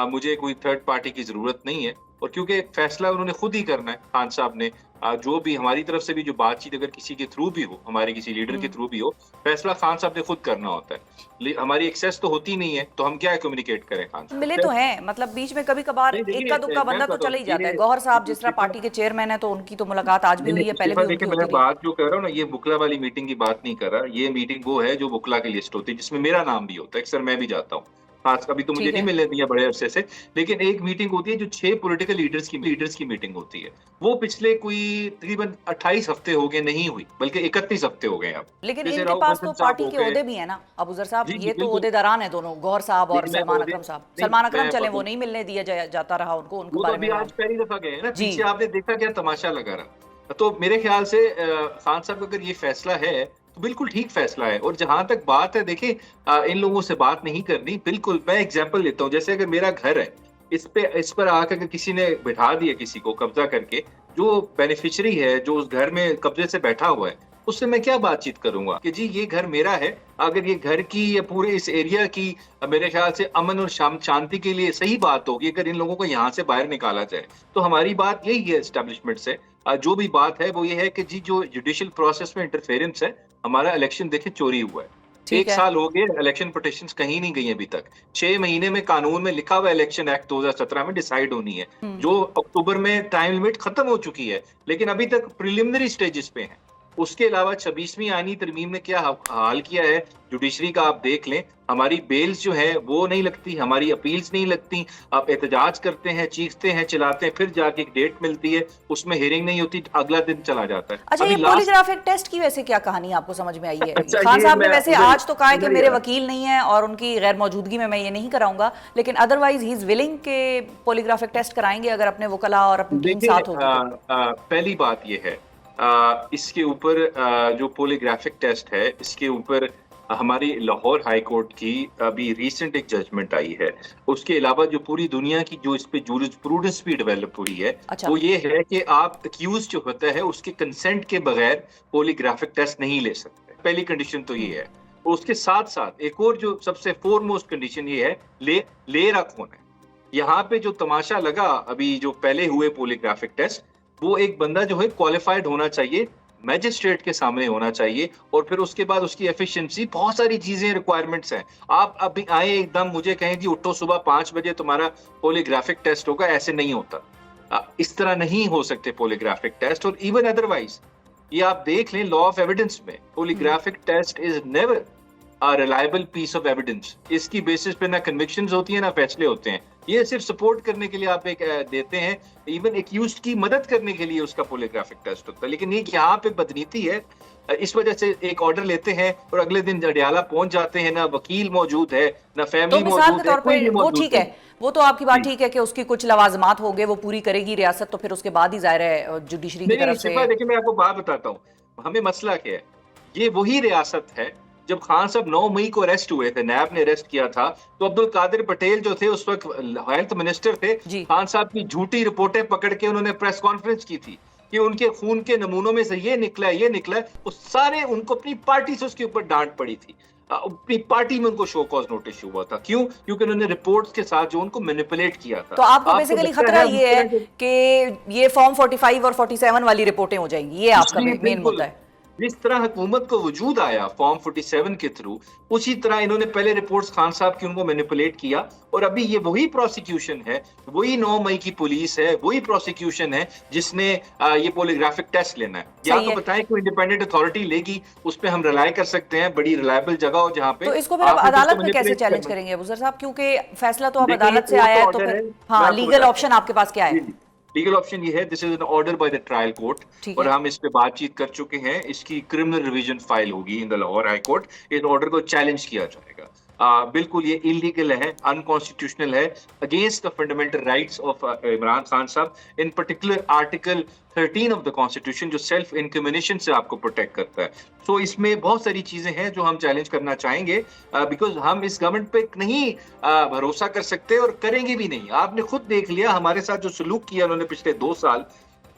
मुझे कोई थर्ड पार्टी की जरूरत नहीं है। और क्योंकि फैसला उन्होंने खुद ही करना है खान साहब ने, जो भी हमारी तरफ से भी जो बातचीत अगर किसी के थ्रू भी हो, हमारे किसी लीडर के थ्रू भी हो, फैसला खान साहब ने खुद करना होता है। हमारी एक्सेस तो होती नहीं है, तो हम क्या कम्युनिकेट करें खान साहब? मिले तो हैं, मतलब बीच में कभी कभार इक्का दुक्का बंदा तो चला ही जाता है। गौहर साहब जिस तरह पार्टी के चेयरमैन है तो उनकी तो मुलाकात आज भी हुई है, पहले भी उनकी देखिए, होती मैं रही। बात जो कर रहा हूँ ना, ये बुकला वाली मीटिंग की बात नहीं कर रहा। ये मीटिंग वो है जो बुकला की लिस्ट होती है, जिसमें मेरा नाम भी होता है, अक्सर मैं भी जाता हूँ। खास कभी तो मुझे ठीक नहीं है। मिलने दिया बड़े अरसे से, लेकिन एक मीटिंग होती है जो 6 पॉलिटिकल लीडर्स की मीटिंग होती है, वो पिछले कोई तकरीबन 28 हफ्ते हो गए नहीं हुई, बल्कि 31 हफ्ते हो गए अब। लेकिन जैसे इनके राव पास बच्चन तो साहब पार्टी हो के गए। ओहदे भी है ना अबूजर साहब, जी, जी, ये तो बिल्कुल। ओहदेदारान है दोनों, गौहर साहब और देखिए, मैं सलमान ओहदे अकरम साहब। नहीं, सलमान अकरम मैं चले, वो पता नहीं मिलने दिया जाता रहा उनके वो तो बारे अभी में आज पहली दफा गए हैं ना, जी। पीछे आपने देखा क्या तमाशा लगा रहा। तो मेरे ख्याल से खान साहब का अगर ये फैसला है तो बिल्कुल ठीक फैसला है। और जहां तक बात है, देखिए इन लोगों से बात नहीं करनी, बिल्कुल मैं एग्जांपल लेता हूँ, जैसे अगर मेरा घर है, इस पर आकर अगर किसी ने बिठा दिया, किसी को कब्जा करके, जो बेनिफिशियरी है, जो उस घर में कब्जे से बैठा हुआ है, उससे मैं क्या बातचीत करूंगा कि जी ये घर मेरा है। अगर ये घर की या पूरे इस एरिया की मेरे ख्याल से अमन और शांति के लिए सही बात होगी अगर इन लोगों को यहाँ से बाहर निकाला जाए। तो हमारी बात यही है एस्टेब्लिशमेंट से, जो भी बात है वो ये है कि जी जो जुडिशियल प्रोसेस में इंटरफेरेंस है, हमारा इलेक्शन देखे चोरी हुआ है। ठीक 1 है। साल हो गए, इलेक्शन पिटिशंस कहीं नहीं गई अभी तक। 6 महीने में कानून में लिखा हुआ इलेक्शन एक्ट 2017 में डिसाइड होनी है, जो अक्टूबर में टाइम लिमिट खत्म हो चुकी है, लेकिन अभी तक प्रिलिमिनरी स्टेजेस पे है। उसके अलावा 26वीं आईनी तरमीम ने क्या हाल किया है जुडिशरी का, आप देख लें। हमारी बेल्स जो है वो नहीं लगती, हमारी अपील्स नहीं लगती, आप एहतजाज करते हैं, चीखते हैं, चिल्लाते हैं, फिर जाके एक डेट मिलती है, उसमें हियरिंग नहीं होती, अगला दिन चला जाता है। अच्छा, अभी ये लास्ट पॉलीग्राफिक टेस्ट की वैसे क्या कहानी आपको समझ में आई है? अच्छा, खान ये साहब ने मैं वैसे उधर- आज तो कहा है कि उधर ही मेरे आ रहा। वकील नहीं है और उनकी गैर मौजूदगी में मैं ये नहीं कराऊंगा, लेकिन अदरवाइज ही इज विलिंग के पॉलीग्राफिक टेस्ट कराएंगे अगर अपने वकला और अपनी टीम देखिए, साथ होगी तो। पहली बात ये है, इसके ऊपर जो पॉलीग्राफिक टेस्ट है, इसके ऊपर हमारी लाहौर हाई कोर्ट की अभी रीसेंट एक जजमेंट आई है। उसके अलावा जो पूरी दुनिया की जो इस पे जूरिस्प्रूडेंस भी डेवलप हुई है, अच्छा। वो ये है कि आप अक्यूज जो होता है उसके कंसेंट के बगैर पॉलीग्राफिक टेस्ट नहीं ले सकते। पहली कंडीशन तो ये है। उसके साथ साथ एक और जो सबसे फोरमोस्ट कंडीशन ये है, ले रख होना है। यहाँ पे जो तमाशा लगा अभी जो पहले हुए पॉलीग्राफिक टेस्ट, वो एक बंदा जो है क्वालिफाइड होना चाहिए, मैजिस्ट्रेट के सामने होना चाहिए, और फिर उसके बाद उसकी एफिशिएंसी, बहुत सारी चीजें रिक्वायरमेंट्स हैं। आप अभी आए एकदम मुझे कहें जी उठो सुबह 5 बजे तुम्हारा पॉलीग्राफिक टेस्ट होगा, ऐसे नहीं होता। इस तरह नहीं हो सकते पॉलीग्राफिक टेस्ट। और इवन अदरवाइज ये आप देख लें, लॉ ऑफ एविडेंस में polygraphic test is never a reliable piece of evidence. इसकी बेसिस पे ना कन्विक्शंस होती हैं ना फैसले होते हैं। ये सिर्फ सपोर्ट करने के लिए आप एक देते हैं, इवन एक्यूज्ड की मदद करने के लिए उसका पॉलीग्राफिक टेस्ट होता है। लेकिन ये यहाँ पे बदनीति है, इस वजह से एक ऑर्डर लेते हैं और अगले दिन अडियाला पहुंच जाते हैं, ना वकील मौजूद है, ना तो फैमिली मिसाल मौजूद के है, तौर कोई पे भी वो मौजूद ठीक है, नहीं। वो तो आपकी बात जी। ठीक है कि उसकी कुछ लवाजमात हो गए, वो पूरी करेगी रियासत, तो फिर उसके बाद ही जाहिर है जुडिशरी की नहीं, तरफ से। शिफा, देखिए मैं आपको बात बताता हूँ, हमें मसला क्या है। ये वही रियासत है जब खान साहब 9 मई को अरेस्ट हुए थे, नैब ने अरेस्ट किया था, तो अब्दुल कादिर पटेल जो थे उस वक्त हेल्थ मिनिस्टर थे, जी। खान साहब की झूठी रिपोर्टें पकड़ के उन्होंने प्रेस कॉन्फ्रेंस की थी कि उनके खून के नमूनों में से ये निकला है, ये निकला है। वो सारे उनको अपनी पार्टी से उसके ऊपर डांट पड़ी थी, अपनी पार्टी में उनको शो कॉज नोटिस हुआ था। क्यों? क्योंकि उन्होंने रिपोर्ट्स के साथ जो उनको मैनिपुलेट किया था। तो आपको बेसिकली लगता खतरा ये है उस तरह के- कि ये फॉर्म 45 और 47 वाली रिपोर्टें हो जाएंगी, ये आपका जी, मेन बिल्कुल। मुद्दा है। जिस तरह हुकूमत को वजूद आया फॉर्म 47 के थ्रू, उसी तरह इन्होंने पहले रिपोर्ट्स खान साहब की उनको मैनिपुलेट किया, और अभी ये वही प्रोसिक्यूशन है, वही 9 मई की पुलिस है, वही प्रोसिक्यूशन है जिसने ये पॉलीग्राफिक टेस्ट लेना है। या सही तो है। बताएं कोई इंडिपेंडेंट अथॉरिटी लेगी, उस पर हम रिलाई कर सकते हैं, बड़ी रिलायबल जगह हो जहाँ पे। तो इसको फिर अब आपने अदालत जिसको में कैसे manipulate चैलेंज करना- करेंगे अबूजर साहब, क्योंकि फैसला तो अब देखिए, अदालत से ये आया है, कोर्ट तो ऑर्डर फिर है, हाँ मैं आपको लीगल बताता ऑप्शन आपके पास क्या है? लीगल ऑप्शन ये है, this is an order by the trial court, ठीक और है। हम इस पे बातचीत कर चुके हैं। इसकी क्रिमिनल रिवीजन फाइल होगी in the Lahore high court. इस ऑर्डर को चैलेंज किया जाएगा। बिल्कुल ये इलीगल है, अनकॉन्स्टिट्यूशनल है, against the fundamental rights of Imran Khan साहब, in particular article 13 of the constitution, जो सेल्फ इनक्रिमिनेशन से आपको प्रोटेक्ट करता है। सो इसमें बहुत सारी चीजें हैं जो हम चैलेंज करना चाहेंगे, बिकॉज हम इस गवर्नमेंट पे नहीं भरोसा कर सकते और करेंगे भी नहीं। आपने खुद देख लिया हमारे साथ जो सलूक किया उन्होंने पिछले 2 साल,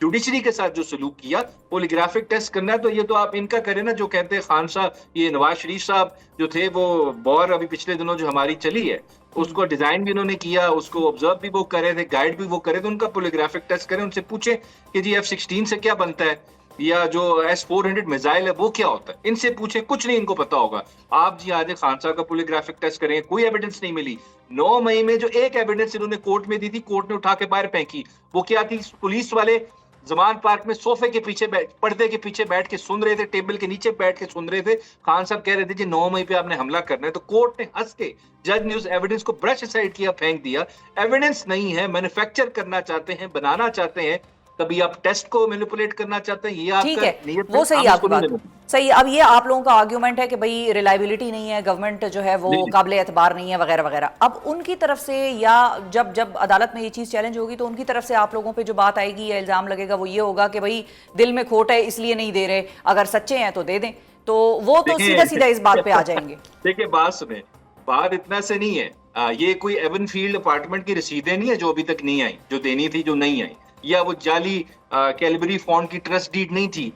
जुडिशरी के साथ जो सलूक किया। पॉलीग्राफिक टेस्ट करना है तो ये तो आप इनका करें ना, जो कहते हैं खान साहब, ये नवाज शरीफ साहब जो थे, वो बॉर अभी पिछले दिनों जो हमारी चली है, उसको डिजाइन भी उन्होंने किया, उसको ऑब्जर्व भी वो कर रहे थे, गाइड भी वो करे, तो उनका पॉलीग्राफिक टेस्ट करें, उनसे पूछे कि जी F-16 से क्या बनता है, या जो S-400 मिसाइल है वो क्या होता है, इनसे पूछे, कुछ नहीं इनको पता होगा। आप जी आज खान साहब का पॉलीग्राफिक टेस्ट करें, कोई एविडेंस नहीं मिली। 9 मई में जो एक एविडेंस इन्होंने कोर्ट में दी थी, कोर्ट ने उठा के बाहर फेंकी, वो क्या थी? पुलिस वाले زمان پارک میں صوفے کے پیچھے پردے کے پیچھے بیٹھ کے سن رہے تھے, ٹیبل کے نیچے بیٹھ کے سن رہے تھے. خان صاحب کہہ رہے تھے جی 9 مئی پہ آپ نے حملہ کرنا ہے, تو کورٹ نے ہنس کے جج نے اس ایویڈنس کو برش اسائڈ کیا, پھینک دیا. ایویڈنس نہیں ہے, مینوفیکچر کرنا چاہتے ہیں, بنانا چاہتے ہیں, کبھی آپ ٹیسٹ کو مینیپولیٹ کرنا چاہتے ہیں, یہ آپ ٹھیک کا ہے, نیت وہ صحیح آپ کی بات ہے. صحیح. اب یہ آپ لوگوں کا آرگیومنٹ ہے کہ بھئی ریلائبلٹی نہیں ہے, گورنمنٹ جو ہے وہ قابل اعتبار نہیں ہے وغیرہ وغیرہ. اب ان کی طرف سے یا جب عدالت میں یہ چیز چیلنج ہوگی تو ان کی طرف سے آپ لوگوں پہ جو بات آئے گی یا الزام لگے گا وہ یہ ہوگا کہ بھئی دل میں کھوٹ ہے اس لیے نہیں دے رہے, اگر سچے ہیں تو دے دیں. تو وہ تو سیدھا سیدھا اس بات پہ آ جائیں گے. دیکھیں بات سنیں, بات اتنا سے نہیں ہے, یہ کوئی ایون فیلڈ اپارٹمنٹ کی رسیدیں نہیں ہے جو ابھی تک نہیں آئی, جو دینی تھی جو نہیں آئی, یا وہ جعلی کیلبری فونڈ کی ٹرسٹ ڈیڈ نہیں تھی,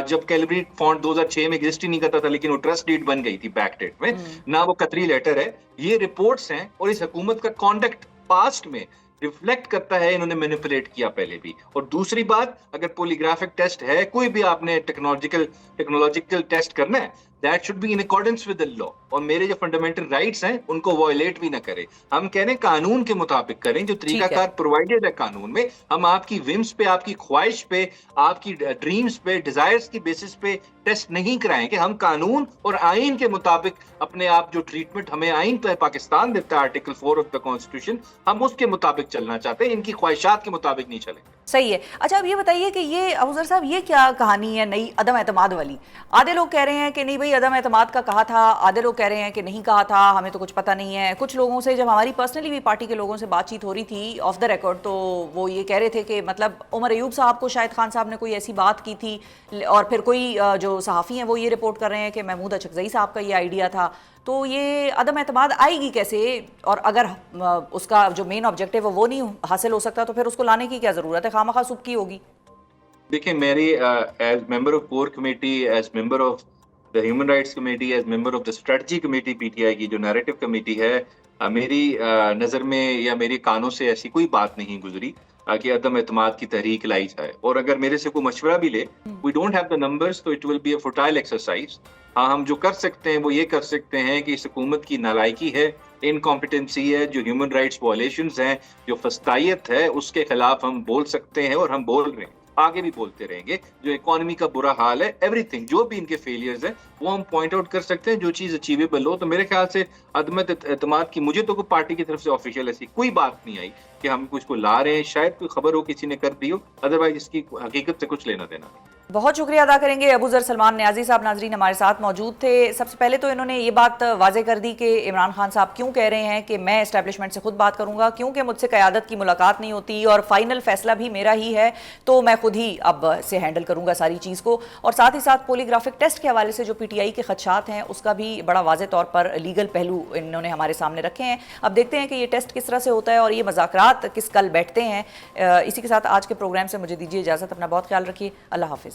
جب کیلبری فونڈ 2006 میں ایگزسٹ ہی نہیں کرتا تھا لیکن وہ ٹرسٹ ڈیڈ بن گئی تھی بیک ڈیٹ میں, نہ وہ قطری لیٹر ہے. یہ رپورٹس ہیں اور اس حکومت کا کانڈکٹ پاسٹ میں ریفلیکٹ کرتا ہے انہوں نے مینیپولیٹ کیا پہلے بھی. اور دوسری بات, اگر پولیگرافک ٹیسٹ ہے, کوئی بھی آپ نے ٹیکنالوجیکل ٹیسٹ کرنا ہے, that should be in accordance with the law. اور میرے جو فنڈامنٹل رائٹس ہیں ان کو وائلیٹ بھی نہ کرے. ہم کہہ رہے ہیں قانون کے مطابق کریں, جو طریقہ کار پرووائڈڈ ہے قانون میں. ہم آپ کی ومس پہ, آپ کی خواہش پہ, آپ کی ڈریمز پہ, ڈیزائرز کی بیسس پہ ٹیسٹ نہیں کرائیں کہ ہم قانون اور آئین کے مطابق اپنے آپ جو ٹریٹمنٹ ہمیں آئین پہ پاکستان دیتا ہے, آرٹیکل 4 آف دا کانسٹیٹیوشن, ہم اس کے مطابق چلنا چاہتے ہیں, ان کی خواہشات کے مطابق نہیں چلیں. صحیح ہے. اچھا اب یہ بتائیے کہ یہ ابوذر صاحب یہ کیا کہانی ہے نئی عدم اعتماد والی؟ آدھے لوگ کہہ رہے ہیں کہ نہیں بھئی عدم اعتماد کا کہا تھا, آدھے لوگ کہہ رہے ہیں کہ نہیں کہا تھا, ہمیں تو کچھ پتہ نہیں ہے. کچھ لوگوں سے جب ہماری پرسنلی بھی پارٹی کے لوگوں سے بات چیت ہو رہی تھی آف دا ریکارڈ, تو وہ یہ کہہ رہے تھے کہ مطلب عمر ایوب صاحب کو شاید خان صاحب نے کوئی ایسی بات کی تھی, اور پھر کوئی جو صحافی ہیں وہ یہ رپورٹ کر رہے ہیں کہ محمود اچکزئی صاحب کا یہ آئیڈیا تھا. تو یہ عدم اعتماد آئے گی کیسے؟ اور اگر اس کا جو مین آبجیکٹو وہ نہیں حاصل ہو سکتا تو پھر اس کو لانے کی کیا ضرورت ہے, خواہ سب کی ہوگی. دیکھیں, میری as member of core committee, as member of the human rights committee, as member of the strategy committee P T I کی جو نیریٹو کمیٹی ہے, میری نظر میں یا میری کانوں سے ایسی کوئی بات نہیں گزری کہ عدم اعتماد کی تحریک لائی جائے. اور اگر میرے سے کوئی مشورہ بھی لے, we don't have the numbers, تو it will be a fertile exercise. ہاں, ہم جو کر سکتے ہیں وہ یہ کر سکتے ہیں کہ اس حکومت کی نالائکی ہے, انکمپیٹنسی ہے, جو ہیومن رائٹس وائلیشنز ہیں, جو فسطائیت ہے, اس کے خلاف ہم بول سکتے ہیں, اور ہم بول رہے ہیں, آگے بھی بولتے رہیں گے. جو اکانومی کا برا حال ہے, ایوری تھنگ, جو بھی ان کے فیلیئرز ہیں وہ ہم پوائنٹ آؤٹ کر سکتے ہیں, جو چیز اچیویبل ہو. تو میرے خیال سے عدم اعتماد کی مجھے تو کوئی پارٹی کی طرف سے آفیشیل ایسی کوئی بات نہیں آئی کہ ہم کچھ کو لا رہے ہیں. شاید کوئی خبر ہو کسی نے کر دی ہو, ادروائز اس کی حقیقت سے کچھ لینا دینا نہیں. بہت شکریہ ادا کریں گے ابوذر سلمان نیازی صاحب. ناظرین ہمارے ساتھ موجود تھے. سب سے پہلے تو انہوں نے یہ بات واضح کر دی کہ عمران خان صاحب کیوں کہہ رہے ہیں کہ میں اسٹیبلشمنٹ سے خود بات کروں گا, کیونکہ مجھ سے قیادت کی ملاقات نہیں ہوتی اور فائنل فیصلہ بھی میرا ہی ہے, تو میں خود ہی اب سے ہینڈل کروں گا ساری چیز کو. اور ساتھ ہی ساتھ پولیگرافک ٹیسٹ کے حوالے سے جو پی ٹی آئی کے خدشات ہیں اس کا بھی بڑا واضح طور پر لیگل پہلو انہوں نے ہمارے سامنے رکھے ہیں. اب دیکھتے ہیں کہ یہ ٹیسٹ کس طرح سے ہوتا ہے اور یہ مذاکرات کس کل بیٹھتے ہیں. اسی کے ساتھ آج کے پروگرام سے مجھے دیجیے اجازت. اپنا بہت خیال رکھیے. اللہ حافظ.